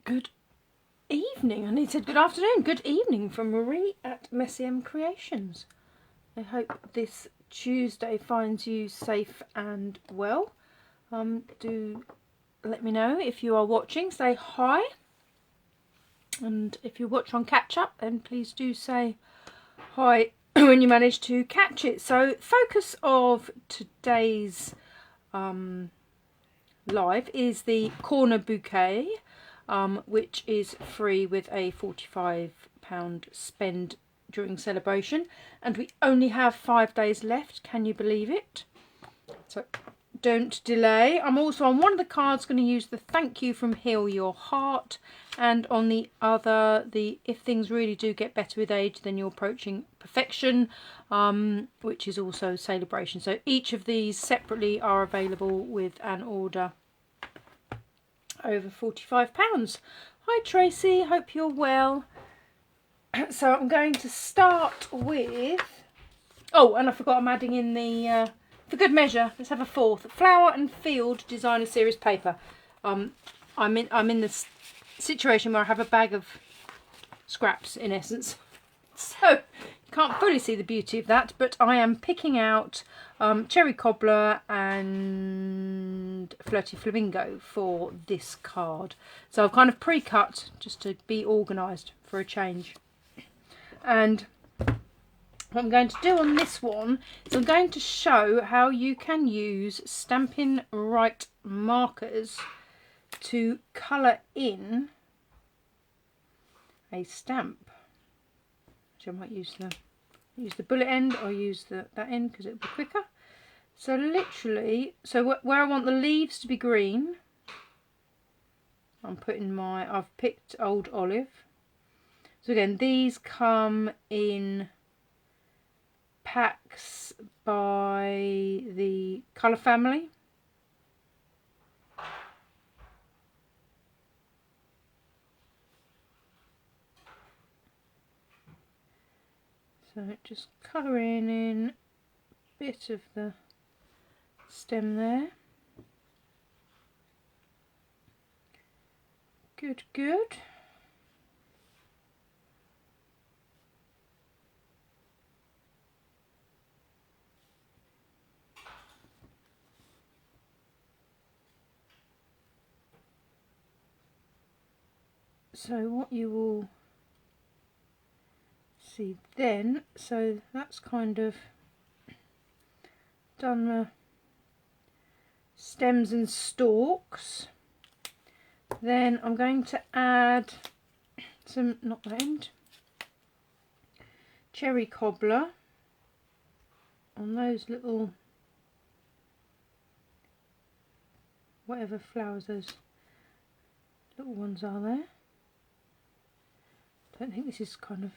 Good evening. I need to say good afternoon. Good evening from Marie at messymcreations. I hope this Tuesday finds you safe and well. Do let me know if you are watching. Say hi. And if you watch on catch up, then please do say hi when you manage to catch it. So focus of today's live is the corner bouquet, which is free with a £45 spend during celebration, and we only have 5 days left. Can you believe it? So don't delay. I'm also on one of the cards going to use the thank you from Heal Your Heart, and on the other the if things really do get better with age then you're approaching perfection, which is also SALEabration. So each of these separately are available with an order over £45. Hi Tracy, hope you're well. So I'm going to start with, oh, and I forgot I'm adding in the for good measure, let's have a fourth, Flower and Field Designer Series paper. I'm in this situation where I have a bag of scraps in essence, so you can't fully see the beauty of that, but I am picking out Cherry Cobbler and Flirty Flamingo for this card. So I've kind of pre-cut just to be organised for a change. And what I'm going to do on this one is I'm going to show how you can use Stampin' Right markers to colour in a stamp. So I might use the bullet end, or use that end because it'll be quicker. So literally, so where I want the leaves to be green, I'm putting I've picked Old Olive. So again, these come in packs by the colour family. So just colouring in a bit of the stem there. Good, good. So what you will see then, so that's kind of done the stems and stalks. Then I'm going to add some, not that end, Cherry Cobbler on those little, whatever flowers those little ones are there. I don't think this is kind of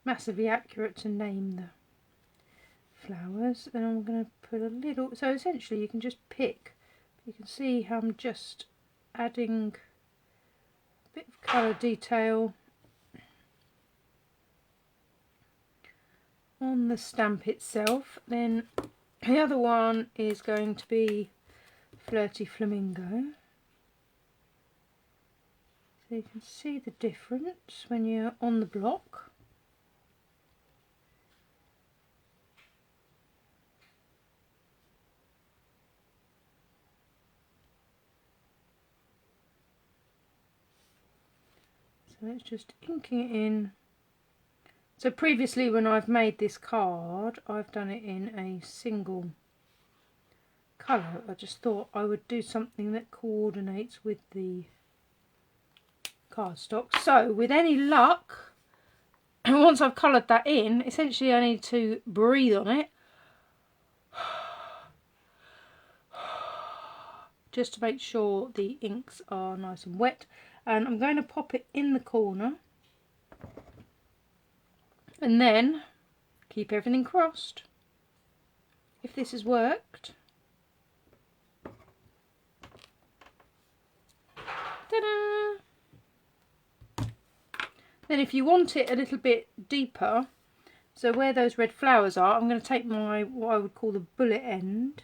massively accurate to name the flowers. Then I'm going to put a little, so essentially you can just pick, you can see how I'm just adding a bit of colour detail on the stamp itself. Then the other one is going to be Flirty Flamingo. So you can see the difference when you're on the block. So it's just inking it in. So previously when I've made this card, I've done it in a single colour. I just thought I would do something that coordinates with the cardstock. So with any luck, once I've coloured that in, essentially I need to breathe on it just to make sure the inks are nice and wet, and I'm going to pop it in the corner and then keep everything crossed. If this has worked, ta-da! Then if you want it a little bit deeper, so where those red flowers are, I'm going to take my, what I would call the bullet end,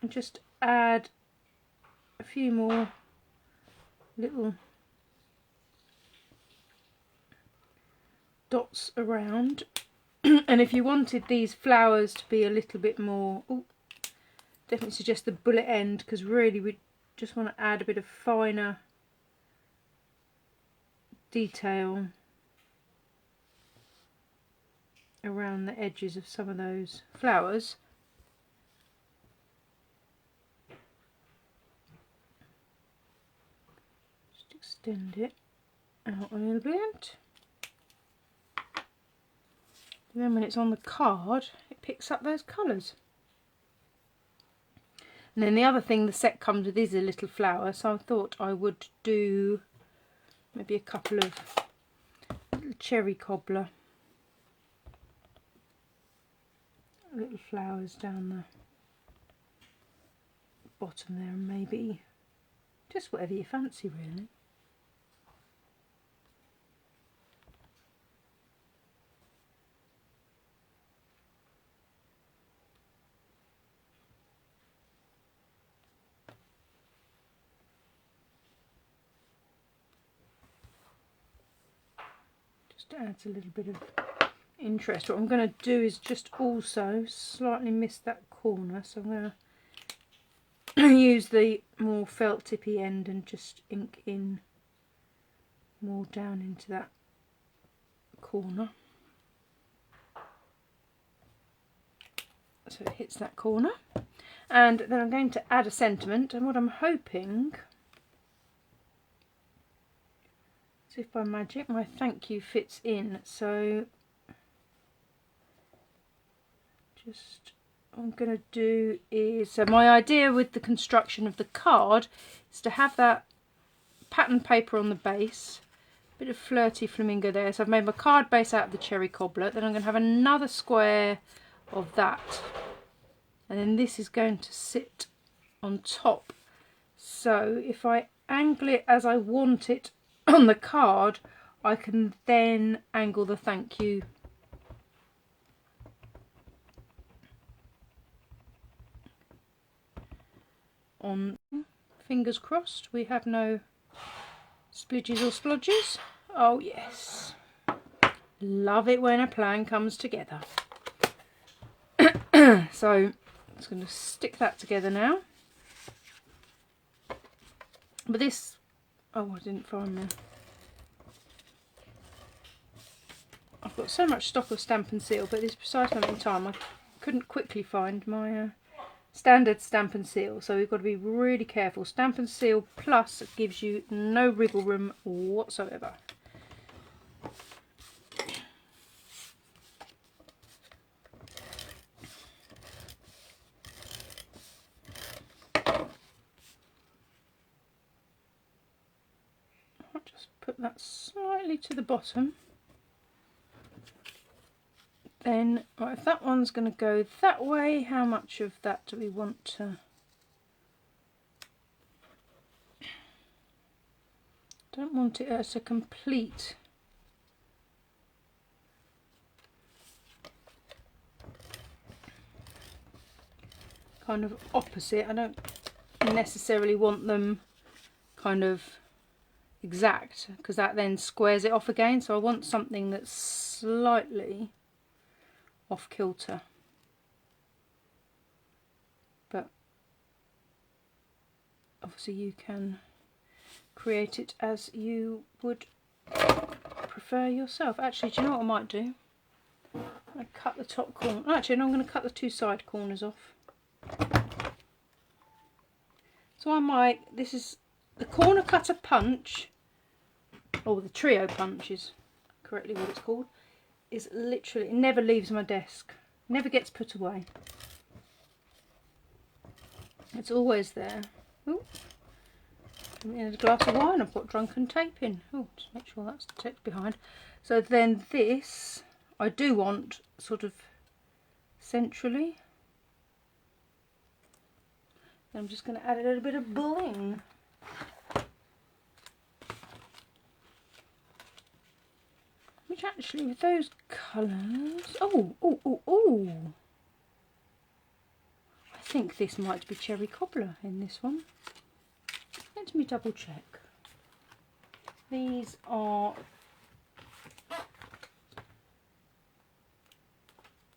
and just add a few more little dots around. And if you wanted these flowers to be a little bit more, definitely suggest the bullet end, because really we just want to add a bit of finer detail around the edges of some of those flowers. Just extend it out a little bit. And then when it's on the card, it picks up those colours. And then the other thing the set comes with is a little flower, so I thought I would do maybe a couple of little cherry cobbler little flowers down the bottom there, and maybe just whatever you fancy really. Just adds a little bit of interest. What I'm going to do is just also slightly miss that corner, so I'm going to use the more felt tippy end and just ink in more down into that corner, so it hits that corner. And then I'm going to add a sentiment, and what I'm hoping, as if by magic, my thank you fits in. So just what I'm going to do is, so my idea with the construction of the card is to have that pattern paper on the base, a bit of Flirty Flamingo there. So I've made my card base out of the cherry cobbler, then I'm going to have another square of that, and then this is going to sit on top. So if I angle it as I want it on the card, I can then angle the thank you on. Fingers crossed we have no splidges or splodges. Oh yes, love it when a plan comes together. So I'm just going to stick that together now. But this, oh, I didn't find them. I've got so much stock of Stamp and Seal, but at this precise moment in time I couldn't quickly find my standard Stamp and Seal, so we've got to be really careful. Stamp and Seal Plus gives you no wriggle room whatsoever. I'll just put that slightly to the bottom. Then, right, if that one's going to go that way, how much of that do we want to... Don't want it as a complete... kind of opposite. I don't necessarily want them kind of exact, because that then squares it off again. So I want something that's slightly off kilter, but obviously you can create it as you would prefer yourself. Actually, do you know what I might do? I cut the top corner. Actually, no, I'm going to cut the two side corners off. So I might, this is the corner cutter punch, or the trio punch is correctly what it's called, is literally, it never leaves my desk, never gets put away. It's always there. Ooh. In a glass of wine, I've got drunken tape in. Oh, just make sure that's tucked behind. So then this, I do want sort of centrally. I'm just going to add a little bit of bling. Which actually, with those colours... Oh! I think this might be cherry cobbler in this one. Let me double check. These are, I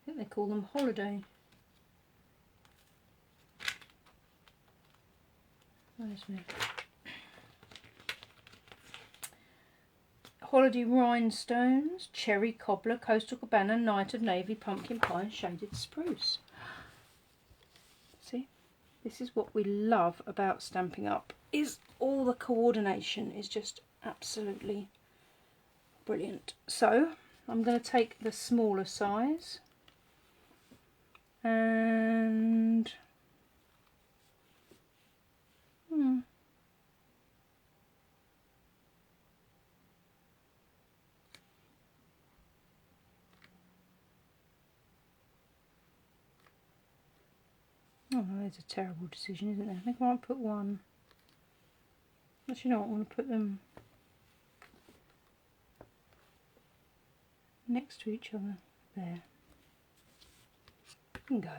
think they call them holiday. Where's me? Holiday rhinestones, cherry cobbler, coastal cabana, night of navy, pumpkin pie, and shaded spruce. See, this is what we love about Stampin' Up, is all the coordination is just absolutely brilliant. So I'm going to take the smaller size and oh, that's a terrible decision, isn't it? I think I might put one. Actually, no, I want to put them next to each other. There. And go.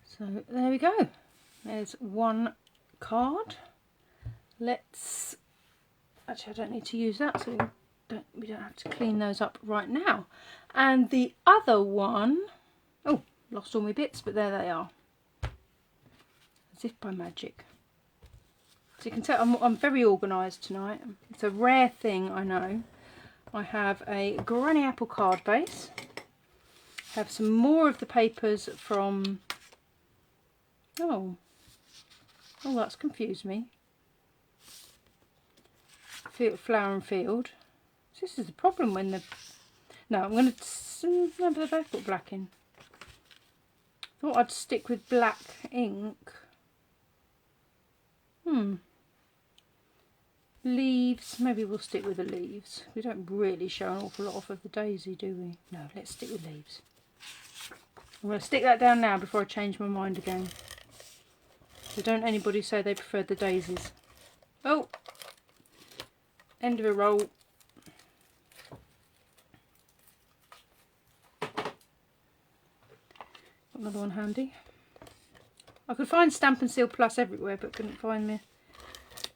So there we go. There's one card. Let's. Actually, I don't need to use that, so we don't have to clean those up right now. And the other one, oh, lost all my bits, but there they are. As if by magic. So you can tell I'm very organised tonight. It's a rare thing, I know. I have a granny apple card base. I have some more of the papers from, oh, that's confused me. Flower and Field. This is the problem when the, no, I'm going to, no, but they both got black in. Thought I'd stick with black ink. Leaves, maybe we'll stick with the leaves. We don't really show an awful lot off of the daisy, do we? No, let's stick with leaves. I'm going to stick that down now before I change my mind again. So don't anybody say they preferred the daisies. Oh! End of a roll. Got another one handy. I could find Stampin' Seal Plus everywhere, but couldn't find me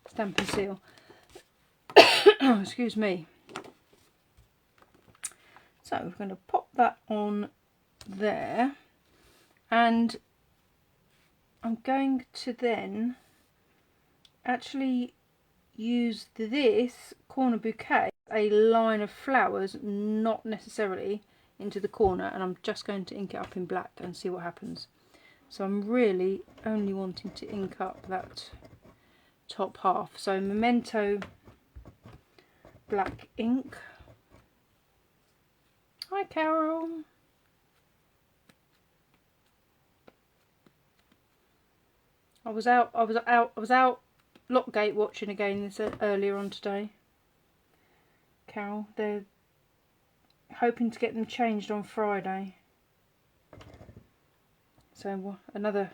Stampin' Seal. Excuse me. So we're going to pop that on there, and I'm going to then actually use this corner bouquet, a line of flowers, not necessarily into the corner, and I'm just going to ink it up in black and see what happens. So I'm really only wanting to ink up that top half. So Memento black ink. Hi Carol. I was out Lockgate watching again this earlier on today. Carol, they're hoping to get them changed on Friday. So another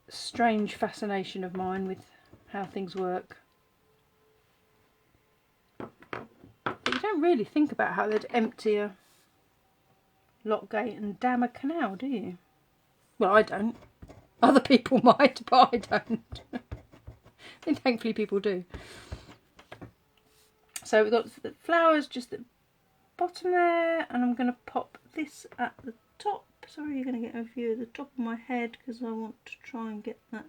strange fascination of mine with how things work. But you don't really think about how they'd empty a Lockgate and dam a canal, do you? Well, I don't. Other people might, but I don't. And thankfully people do. So we've got the flowers just at the bottom there, and I'm going to pop this at the top. Sorry, you're going to get a view of the top of my head because I want to try and get that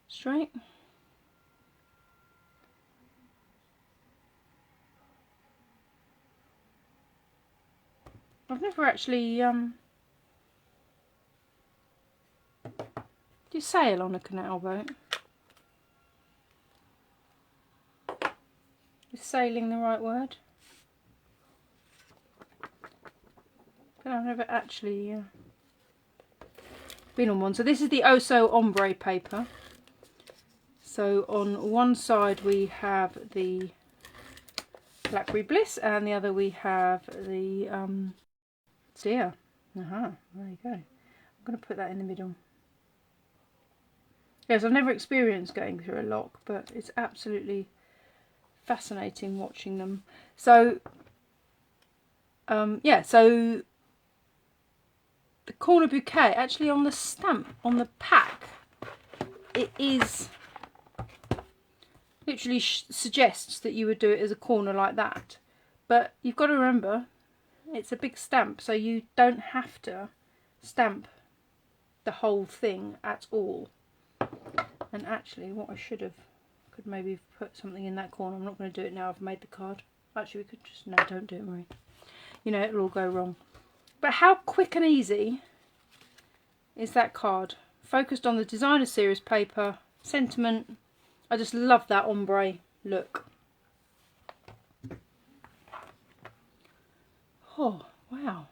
straight. I've never actually do you sail on a canal boat? Is sailing the right word? But I've never actually been on one. So this is the Oso Ombre paper. So on one side we have the Blackberry Bliss, and the other we have the Sia. There you go. I'm going to put that in the middle. Yes, I've never experienced going through a lock, but it's absolutely fascinating watching them. So yeah, so the corner bouquet, actually on the stamp, on the pack, it is literally suggests that you would do it as a corner like that. But you've got to remember, it's a big stamp, so you don't have to stamp the whole thing at all. And actually, what I should have, could maybe put something in that corner. I'm not going to do it now, I've made the card. Actually, we could just, no, don't do it, Marie. You know, it'll all go wrong. But how quick and easy is that card? Focused on the designer series paper, sentiment. I just love that ombre look. Oh, wow.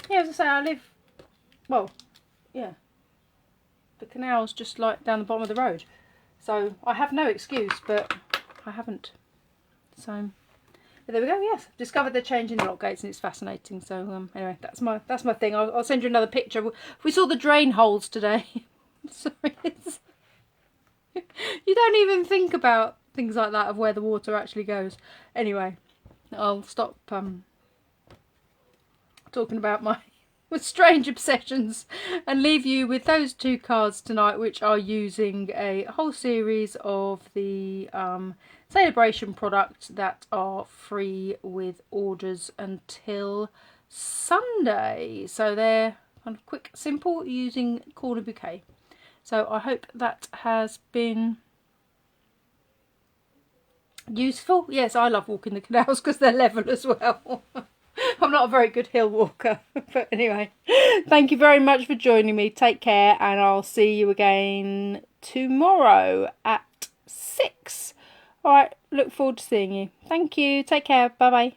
Yeah, as I say, I live, well, yeah. The canal's just like down the bottom of the road. So I have no excuse, but I haven't. So but there we go. Yes, discovered they're changing the lock gates, and it's fascinating. So anyway, that's my thing. I'll send you another picture. We saw the drain holes today. Sorry, you don't even think about things like that, of where the water actually goes. Anyway, I'll stop talking about my strange obsessions and leave you with those two cards tonight, which are using a whole series of the SALEabration products that are free with orders until Sunday. So they're kind of quick, simple, using corner bouquet. So I hope that has been useful. Yes, I love walking the canals because they're level as well. I'm not a very good hill walker, but anyway, thank you very much for joining me. Take care, and I'll see you again tomorrow at 6. All right, look forward to seeing you. Thank you. Take care. Bye bye.